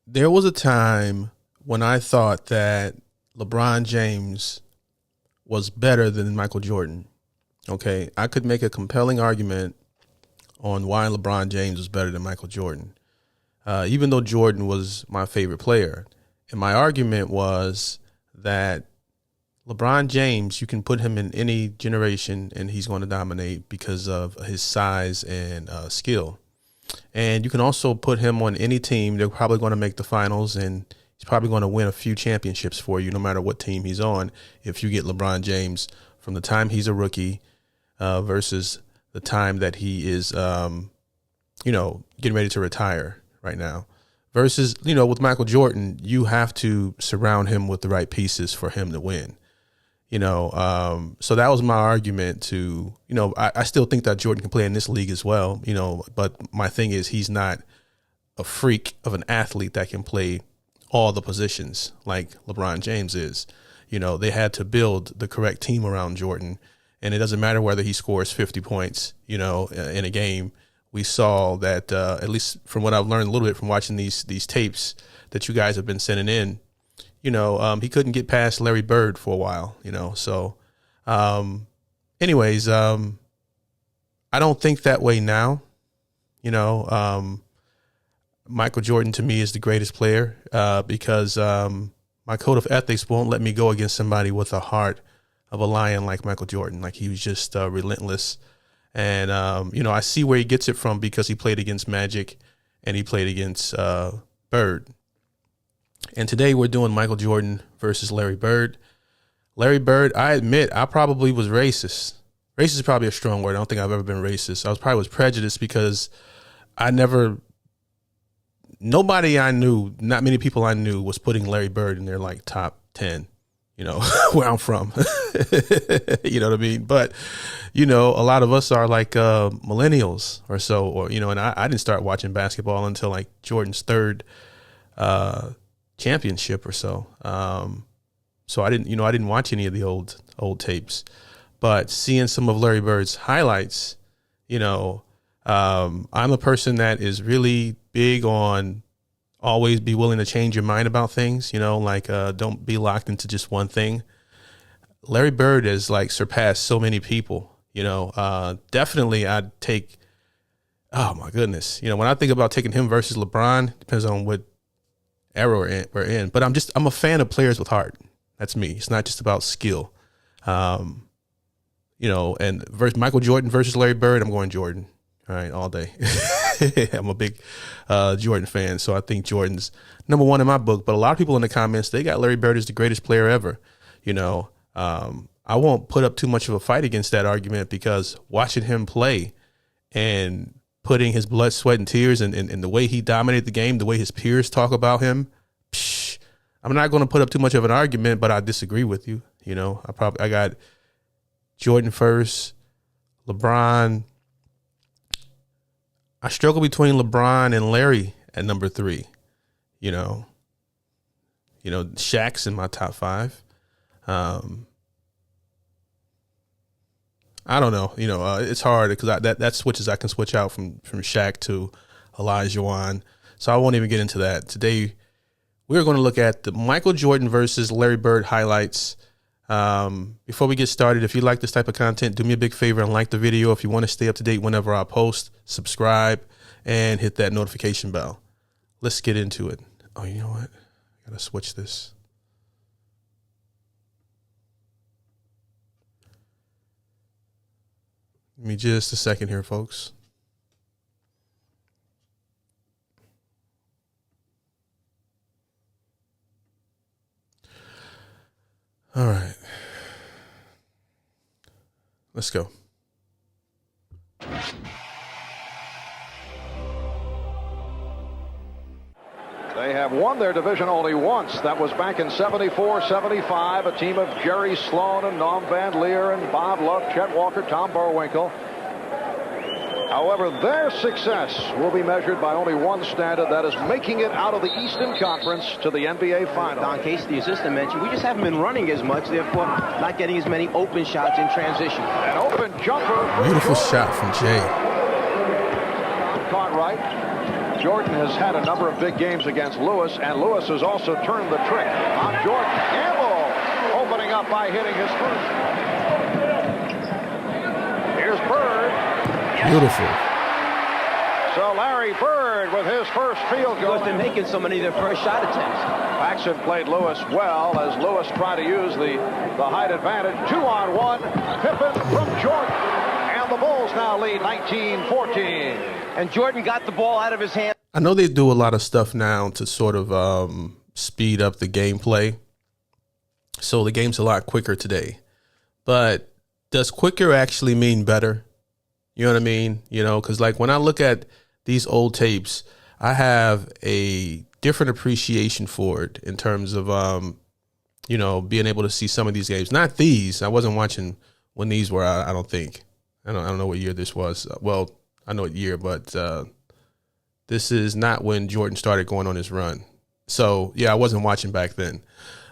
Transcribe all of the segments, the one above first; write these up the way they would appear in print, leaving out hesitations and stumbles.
There was a time when I thought that LeBron James was better than Michael Jordan. Okay, I could make a compelling argument on why LeBron James was better than Michael Jordan, even though Jordan was my favorite player. And my argument was that LeBron James, you can put him in any generation and he's going to dominate because of his size and skill. And you can also put him on any team. They're probably going to make the finals, and he's probably going to win a few championships for you, no matter what team he's on. If you get LeBron James from the time he's a rookie versus the time that he is, getting ready to retire right now. Versus, with Michael Jordan, you have to surround him with the right pieces for him to win. So that was my argument to, I still think that Jordan can play in this league as well, but my thing is he's not a freak of an athlete that can play all the positions like LeBron James is. They had to build the correct team around Jordan, and it doesn't matter whether he scores 50 points, in a game. We saw that, at least from what I've learned a little bit from watching these tapes that you guys have been sending in, he couldn't get past Larry Bird for a while, So, anyways, I don't think that way now. Michael Jordan to me is the greatest player because my code of ethics won't let me go against somebody with a heart of a lion like Michael Jordan. Like, he was just relentless. And, I see where he gets it from because he played against Magic and he played against Bird. And today we're doing Michael Jordan versus Larry Bird. Larry Bird, I admit, I probably was racist. Racist is probably a strong word. I don't think I've ever been racist. I was prejudiced because nobody I knew, not many people I knew, was putting Larry Bird in their like top 10, where I'm from. You know what I mean? But, a lot of us are like millennials or so, and I didn't start watching basketball until like Jordan's third championship or so. So I didn't watch any of the old tapes, but seeing some of Larry Bird's highlights, I'm a person that is really big on always be willing to change your mind about things, don't be locked into just one thing. Larry Bird has like surpassed so many people, definitely I'd take, oh my goodness. When I think about taking him versus LeBron, depends on what era we're in, but I'm a fan of players with heart. That's me. It's not just about skill. And Michael Jordan versus Larry Bird, I'm going Jordan. All right, all day. I'm a big Jordan fan, so I think Jordan's number one in my book. But a lot of people in the comments, they got Larry Bird as the greatest player ever. I won't put up too much of a fight against that argument because watching him play and putting his blood, sweat, and tears and the way he dominated the game, the way his peers talk about him, I'm not going to put up too much of an argument, but I disagree with you. I got Jordan first, LeBron. I struggle between LeBron and Larry at number 3. Shaq's in my top 5. I don't know. It's hard because that switches. I can switch out from Shaq to Olajuwon. So I won't even get into that. Today, we're going to look at the Michael Jordan versus Larry Bird highlights. Before we get started, if you like this type of content, do me a big favor and like the video. If you want to stay up to date whenever I post, subscribe and hit that notification bell. Let's get into it. Oh, you know what? I got to switch this. Give me just a second here, folks. All right. Let's go. They have won their division only once. That was back in 74-75, a team of Jerry Sloan and Norm Van Leer and Bob Love, Chet Walker, Tom Burwinkle. However, their success will be measured by only one standard, that is making it out of the Eastern Conference to the NBA Finals. Don Casey, the assistant, mentioned we just haven't been running as much, therefore not getting as many open shots in transition. An open jumper. Beautiful shot from Jay. Cartwright. Jordan has had a number of big games against Lewis, and Lewis has also turned the trick on Jordan. Gamble opening up by hitting his first. Here's Bird. Beautiful. So Larry Bird with his first field goal. Because they're making so many of their first shot attempts. Paxson played Lewis well as Lewis tried to use the height advantage. 2-on-1. Pippen from Jordan. And the Bulls now lead 19-14. And Jordan got the ball out of his hand. I know they do a lot of stuff now to sort of speed up the gameplay. So the game's a lot quicker today. But does quicker actually mean better? You know what I mean? You know, because like when I look at these old tapes, I have a different appreciation for it in terms of, you know, being able to see some of these games. Not these. I wasn't watching when these were out, I don't think. I don't know what year this was. Well, I know what year, but this is not when Jordan started going on his run. So, yeah, I wasn't watching back then.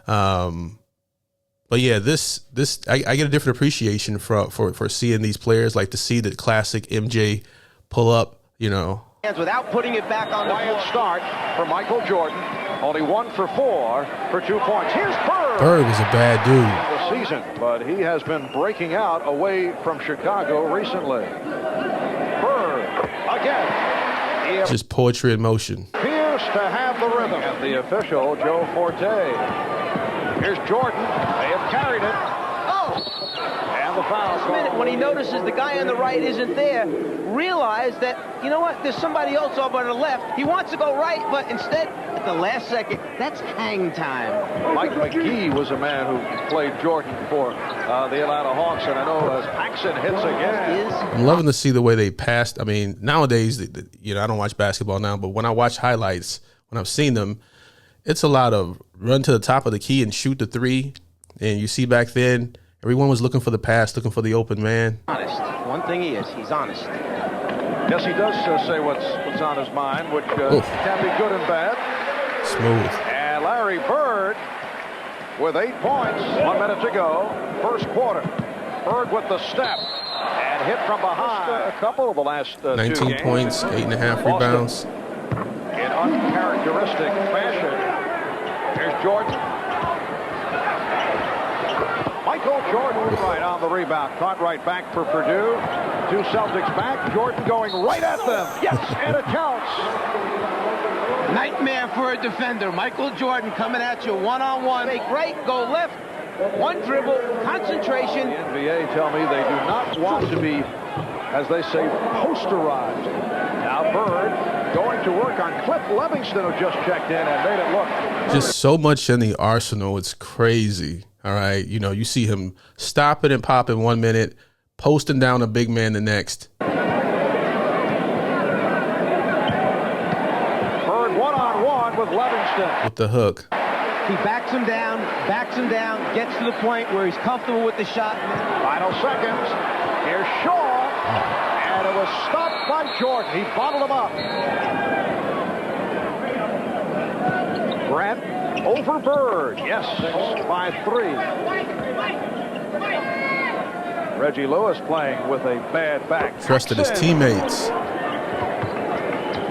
But, yeah, I get a different appreciation for seeing these players, like to see the classic MJ pull up, you know. Without putting it back on the Quiet floor. start for Michael Jordan. Only 1 for 4 for 2 points. Here's Bird. Bird was a bad dude. The season, but he has been breaking out away from Chicago recently. Bird again. He Just poetry in motion. appears to have the rhythm. And the official, Joe Forte. Here's Jordan. They have carried it. Oh! And the foul Last minute, when he notices the guy on the right isn't there, realize that, you know what, there's somebody else over on the left. He wants to go right, but instead, at the last second, that's hang time. Mike McGee was a man who played Jordan for the Atlanta Hawks, and I know as Paxson hits again. I'm loving to see the way they passed. I mean, nowadays, you know, I don't watch basketball now, but when I watch highlights, when I've seen them, it's a lot of run to the top of the key and shoot the three. And you see back then, everyone was looking for the pass, looking for the open man. Honest. One thing he is, he's honest. Yes, he does say what's on his mind, which can be good and bad. Smooth. And Larry Bird with 8 points. 1 minute to go. First quarter. Bird with the step. And hit from behind. A couple of the last 19 2 games. points, 8.5 rebounds. In uncharacteristic fashion. Here's Jordan. Michael Jordan right on the rebound. Caught right back for Purdue. 2 Celtics back. Jordan going right at them. Yes, and it counts. Nightmare for a defender. Michael Jordan coming at you one-on-one. Make right, go left. One dribble, concentration. The NBA tell me they do not want to be, as they say, posterized. Now Bird going to work on Cliff Livingston, who just checked in and made it look. Just so much in the arsenal. It's crazy. All right. You know, you see him stopping and popping 1 minute, posting down a big man the next. Bird one-on-one with Livingston. With the hook. He backs him down, gets to the point where he's comfortable with the shot. Final seconds. Here's Shaw. And it was stopped by Jordan. He bottled him up. Grant over Bird. Yes, 6 by 3. Reggie Lewis playing with a bad back. Trusted his teammates.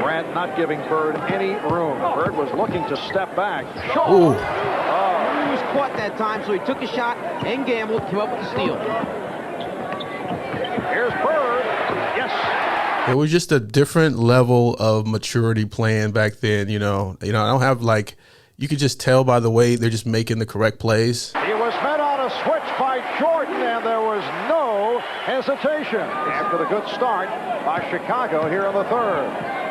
Grant not giving Bird any room. Bird was looking to step back. Shaw. Ooh. He was caught that time, so he took a shot and gambled, came up with the steal. Here's Bird. Yes. It was just a different level of maturity playing back then. You know, I don't have like, you could just tell by the way they're just making the correct plays. He was met on a switch by Jordan, and there was no hesitation after the good start by Chicago here in the third.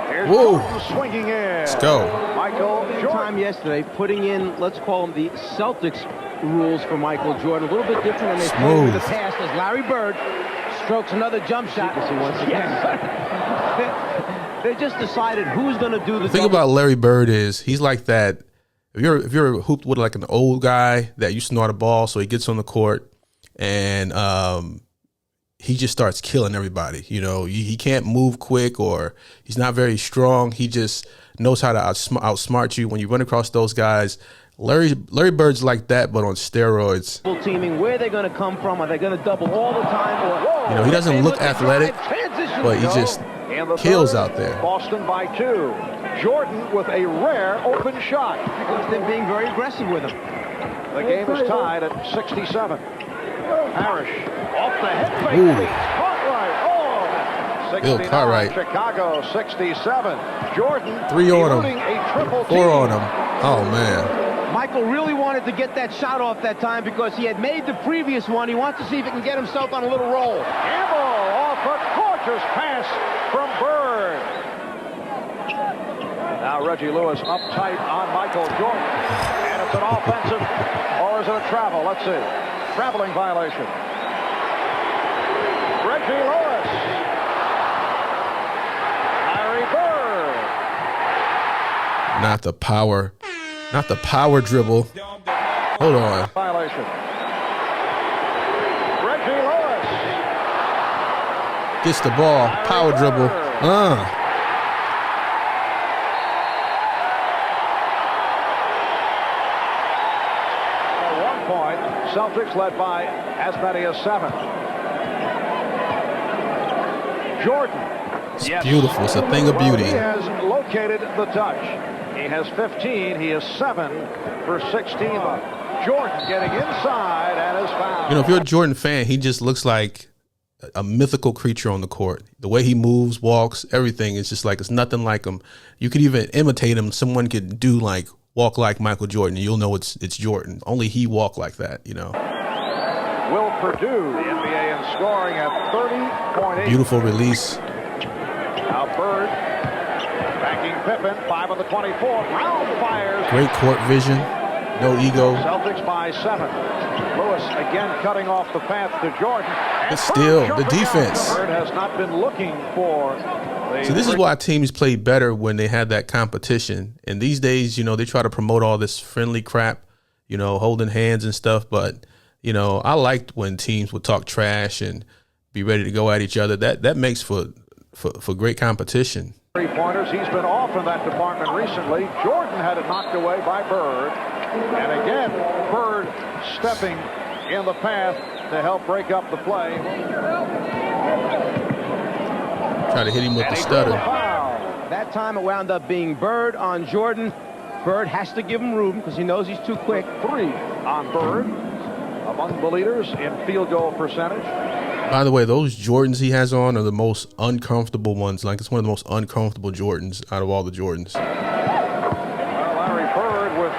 Here's Jordan swinging in. Let's go. Michael Jordan. Time yesterday, putting in, let's call them the Celtics rules for Michael Jordan. A little bit different than they played in the past as Larry Bird strokes another jump shot. Once again. They just decided who's going to do the thing about Larry Bird is he's like that. If you're hooped with like an old guy that used to know how to ball, so he gets on the court and he just starts killing everybody. You know, he can't move quick or he's not very strong. He just knows how to outsmart you when you run across those guys. Larry Bird's like that, but on steroids. Teaming, where they're going to come from? Are they going to double all the time? Or you know, he doesn't look athletic, but he just kills out there. Boston by 2. Jordan with a rare open shot. Because they're being very aggressive with him. The game is tied at 67. Parrish off the head fake. Ooh. Cartwright. Oh, Bill 69. Cartwright. Chicago 67. Jordan 3 on him. eluding a triple 4 on him. Oh, man. Michael really wanted to get that shot off that time because he had made the previous one. He wants to see if he can get himself on a little roll. Campbell off a gorgeous pass from Bird. Now Reggie Lewis uptight on Michael Jordan. And it's an offensive, or is it a travel? Let's see. Traveling violation. Reggie Lewis. Larry Bird. Not the power dribble. Hold on. Violation. Reggie Lewis. Gets the ball. Power dribble. At 1 point, Celtics led by as many as 7. Jordan. It's beautiful. It's a thing of beauty. He has located the touch. He has 15. He is 7 for 16. Jordan getting inside and is fouled. You know, if you're a Jordan fan, he just looks like a mythical creature on the court. The way he moves, walks, everything is just like it's nothing like him. You could even imitate him. Someone could do like walk like Michael Jordan, and you'll know it's Jordan. Only he walked like that, you know. Will Purdue, the NBA in scoring at 30.8. Beautiful release. Now Bird backing Pippen, 5 of the 24. Brown fires. Great court vision. No ego. Celtics by 7. Lewis again cutting off the path to Jordan. But still, the defense. Bird has not been looking for. So this is why teams play better when they have that competition. And these days, you know, they try to promote all this friendly crap, you know, holding hands and stuff. But, you know, I liked when teams would talk trash and be ready to go at each other. That makes for great competition. 3-pointers. He's been off in that department recently. Jordan had it knocked away by Bird. And again, Bird stepping in the path to help break up the play. Try to hit him with the stutter. That time it wound up being Bird on Jordan. Bird has to give him room because he knows he's too quick. 3 on Bird. Among the leaders in field goal percentage. By the way, those Jordans he has on are the most uncomfortable ones. Like, it's one of the most uncomfortable Jordans out of all the Jordans. Well, Larry Bird with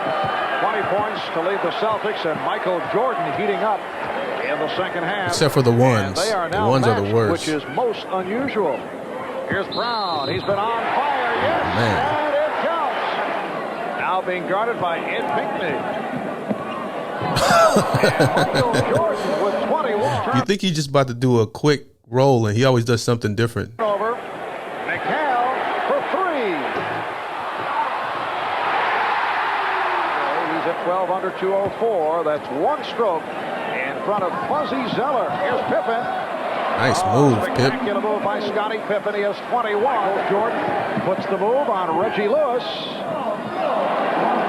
20 points to lead the Celtics, and Michael Jordan heating up in the second half. Except for the ones. They are now the ones matched, are the worst. which is most unusual. Here's Brown. He's been on fire. Yes, Man. and it counts. Now being guarded by Ed Pinckney. Michael Jordan with 21. You think he's just about to do a quick roll, and he always does something different. Over. McHale for 3. He's at 12 under 204. That's 1 stroke in front of Fuzzy Zeller. Here's Pippen. Nice move, Pip. Spectacular move by Scottie Pippen. He has 21. Jordan puts the move on Reggie Lewis.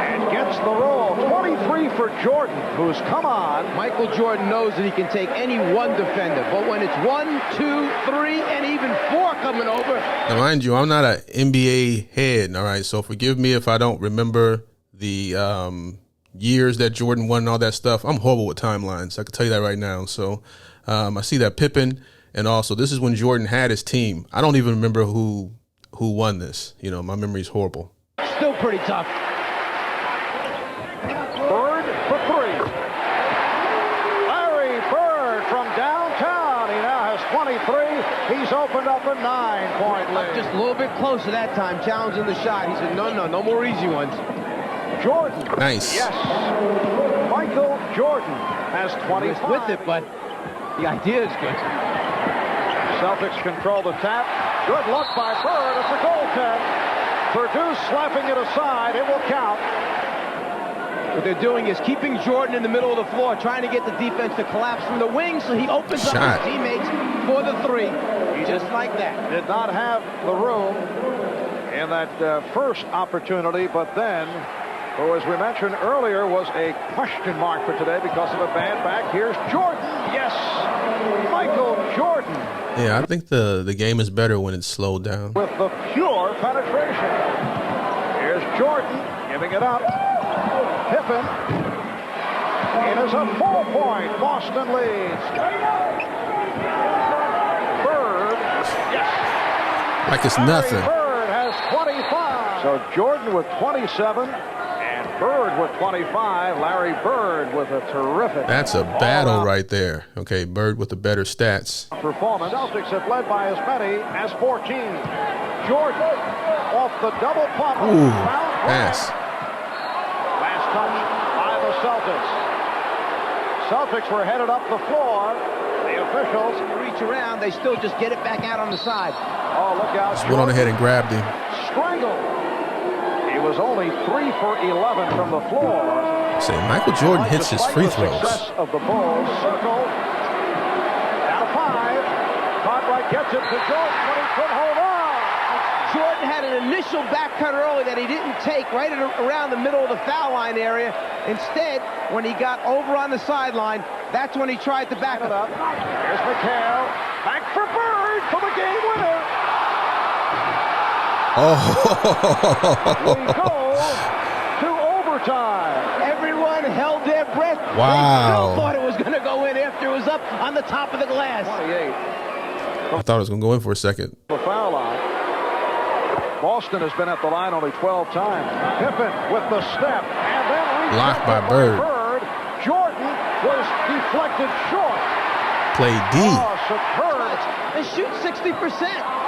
And gets the roll. 23 for Jordan, who's come on. Michael Jordan knows that he can take any one defender, but when it's 1, 2, 3, and even 4 coming over. Now, mind you, I'm not an NBA head, all right? So forgive me if I don't remember the years that Jordan won and all that stuff. I'm horrible with timelines. I can tell you that right now. So I see that Pippen, and also this is when Jordan had his team. I don't even remember who won this. You know, my memory's horrible. Still pretty tough. Bird for 3. Larry Bird from downtown. He now has 23. He's opened up a 9-point lead. Just a little bit closer that time, challenging the shot. He said, no more easy ones. Jordan. Nice. Yes. Michael Jordan has 25. With it, but the idea is good. Celtics control the tap. Good look by Bird. It's a goaltend. Purdue slapping it aside. It will count. What they're doing is keeping Jordan in the middle of the floor, trying to get the defense to collapse from the wing so he opens up his teammates for the 3. Just like that. Did not have the room in that first opportunity, but then, who, as we mentioned earlier, was a question mark for today because of a bad back. Here's Jordan. Yes, Michael Jordan. Yeah, I think the game is better when it's slowed down. With the pure penetration. Jordan giving it up. Pippen. It is a 4-point. Boston leads. Bird. Yes. Like it's nothing. Bird has 25. So Jordan with 27 and Bird with 25. Larry Bird with a terrific. That's a battle right there. Okay, Bird with the better stats. Performance. Celtics have led by as many as 14. Jordan off the double pump. Ooh, pass. Last touch by the Celtics. Celtics were headed up the floor. The officials Reach around, they still just get it back out on the side. Oh, look out. Just went on ahead and grabbed him. Strangled. He was only 3 for 11 from the floor. Say, Michael Jordan hits his free Despite the throws. success of the Bulls. Circle. Down to 5. Cartwright gets it to Jordan, but he could hold on. Jordan had an initial back cut early that he didn't take right around the middle of the foul line area. Instead, when he got over on the sideline, that's when he tried to back it up. Here's McHale. Back for Bird for the game winner. Oh, We go to overtime. Everyone held their breath. Wow. They still thought it was going to go in after it was up on the top of the glass. 28. I thought it was going to go in for a second. The foul line. Boston has been at the line only 12 times. Pippen with the step and then Blocked by Bird. Jordan was deflected short. Played D. Oh, superb. They shoot 60%.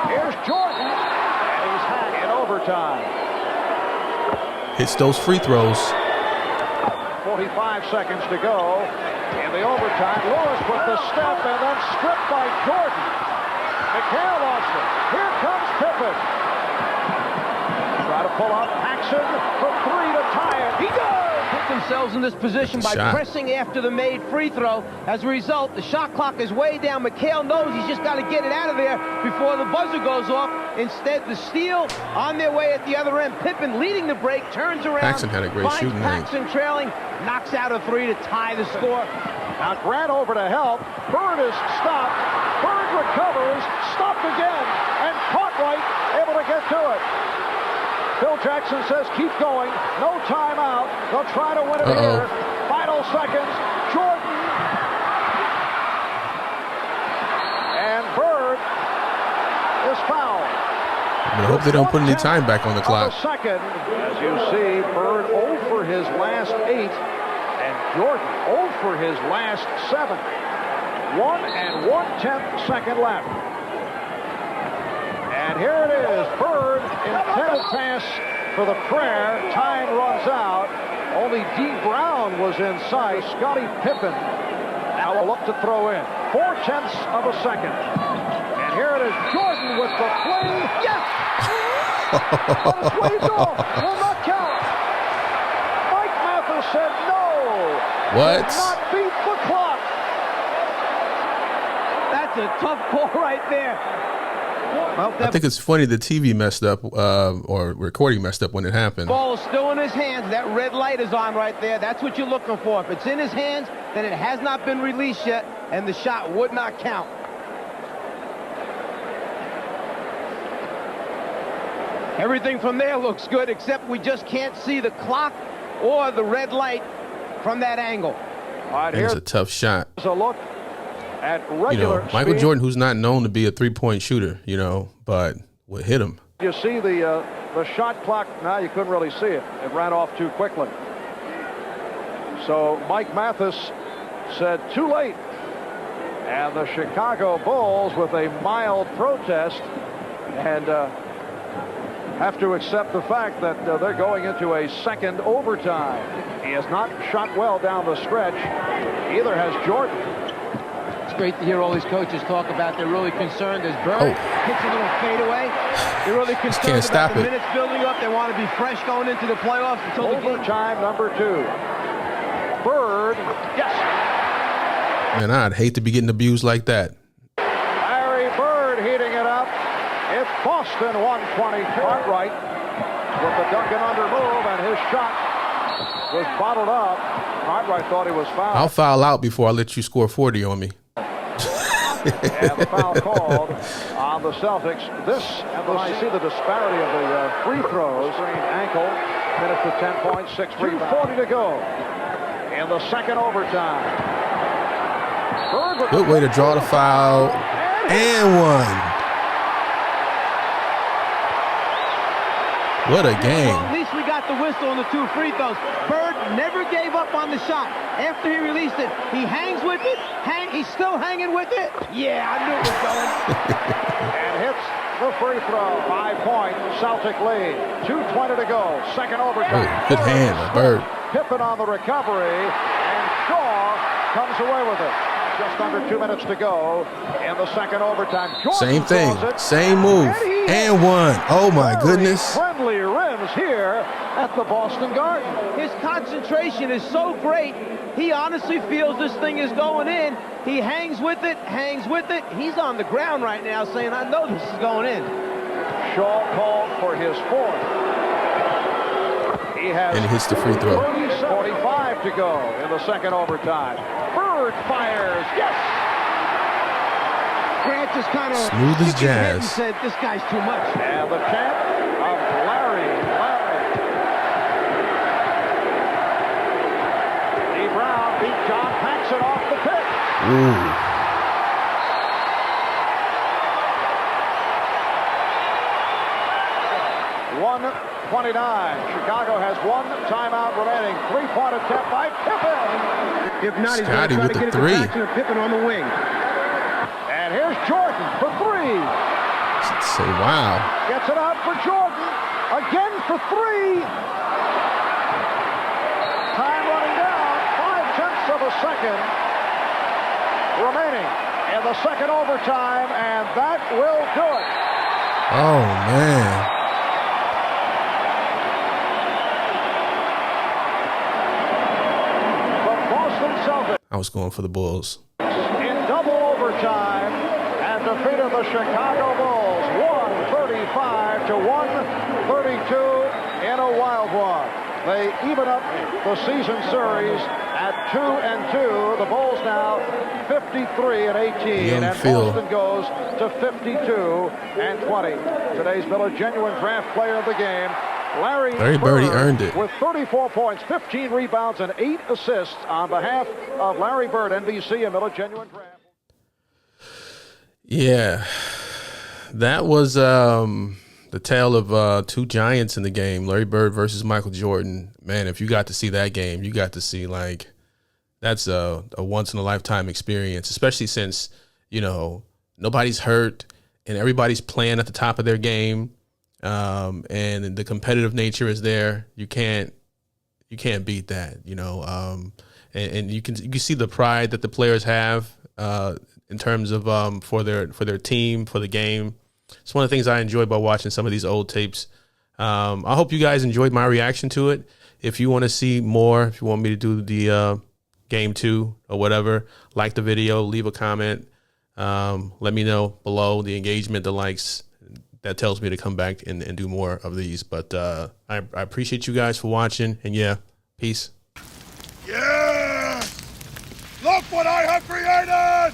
Here's Jordan, and he's had in overtime. Hits those free throws. 45 seconds to go in the overtime. Lewis with the step and then stripped by Jordan. McHale lost it. Here comes Pippen. Try to pull up Paxson for 3 to tie it. He does! Put themselves in this position by Shot. pressing after the made free throw. As a result, the shot clock is way down. McHale knows he's just got to get it out of there before the buzzer goes off. Instead, the steal on their way at the other end. Pippen leading the break, turns around. Paxson had a great finds shooting night. Paxson trailing, knocks out a 3 to tie the score. Now Grant over to help. Bird is stopped. Bird recovers, stopped again, and Cartwright able to get to it. Phil Jackson says keep going, no timeout. They'll try to win it here. Final seconds, Jordan. And Bird is fouled. I hope they don't put any time back on the clock. Second, as you see, Bird 0 for his last 8, and Jordan 0 for his last 7. 1 1/10 second left. And here it is. Bird intended pass for the prayer. Time runs out. Only D. Brown was inside. Scottie Pippen now will look to throw in. 4/10 of a second. And here it is. Jordan with the fling. Yes! But it's waved off. Will not count. Mike Mathis said no. What? Did not beat the clock. That's a tough call right there. Well, I think it's funny the TV messed up or recording messed up when it happened. ball is still in his hands. That red light is on right there. That's what you're looking for. If it's in his hands, then it has not been released yet, and the shot would not count. Everything from there looks good, except we just can't see the clock or the red light from that angle. All right, It's here's a tough shot. a look at You regular know, Michael speed. Jordan, who's not known to be a three-point shooter, you know, but would hit him. You see the shot clock. Now you couldn't really see it. It ran off too quickly. So Mike Mathis said too late. And the Chicago Bulls with a mild protest and have to accept the fact that they're going into a second overtime. He has not shot well down the stretch. Either has Jordan. It's great to hear all these coaches talk about they're really concerned as Bird hits a little fadeaway. They're really concerned can't about stop the it. minutes building up. They want to be fresh going into the playoffs until the game. Overtime number 2. Bird. Yes. Man, I'd hate to be getting abused like that. Larry Bird heating it up. It's Boston 120. Cartwright with the Duncan under move, and his shot was bottled up. Cartwright thought he was fouled. I'll foul out before I let you score 40 on me. And the foul called on the Celtics. This, and I see the disparity of the free throws. Sprained ankle. Finished with 10 points, 6 rebounds. 2:40 to go in the second overtime. Good way to draw the foul. And one. What a game. Well, at least we got the whistle on the 2 free throws. Bird never gave up on the shot. After he released it, he hangs with it. He's still hanging with it. Yeah, I knew it was going. And hits the free throw. 5-point Celtic lead. 2:20 to go. Second overtime. Oh, good hand, Bird. Pippen on the recovery, and Shaw comes away with it. Just under 2 minutes to go in the second overtime. Jordan Same thing, it, same move, and one. Oh my goodness. Friendly rims here at the Boston Garden. His concentration is so great. He honestly feels this thing is going in. He hangs with it, hangs with it. He's on the ground right now saying, I know this is going in. Shaw called for his fourth. He has and he hits the free throw. 45 to go in the second overtime. Bird fires. Yes! Grant just kind of smooth as jazz. He said, this guy's too much. And the chant of Larry. Lee Brown beat John Paxson off the pick. Ooh. 1:29. Chicago has 1 timeout remaining. 3-point attempt by Pippen. If not, he's Scotty going to with try to the get it to three. Paxson or Pippen on the wing. And here's Jordan for 3. Say wow. Gets it out for Jordan. Again for 3. Time running down. 0.5 of a second remaining in the second overtime, and that will do it. Oh man. I was going for the Bulls. In double overtime and defeated the Chicago Bulls 135 to 132 in a wild one. They even up the season series at 2-2. The Bulls now 53-18, and Boston goes to 52-20. Today's Miller Genuine Draft Player of the Game, Larry Bird, he earned it. With 34 points, 15 rebounds, and 8 assists on behalf of Larry Bird, NBC and Miller Genuine Draft. Yeah, that was the tale of 2 giants in the game, Larry Bird versus Michael Jordan. Man, if you got to see that game, you got to see, like, that's a once-in-a-lifetime experience, especially since, you know, nobody's hurt and everybody's playing at the top of their game. And the competitive nature is there. You can't beat that, you know. And you can see the pride that the players have in terms of for their team, for the game. It's one of the things I enjoy about watching some of these old tapes. I hope you guys enjoyed my reaction to it. If you want to see more, if you want me to do the game 2 or whatever, like the video, leave a comment. Let me know below the engagement, the likes. That tells me to come back and do more of these. But I appreciate you guys for watching. And, yeah, peace. Yeah! Look what I have created!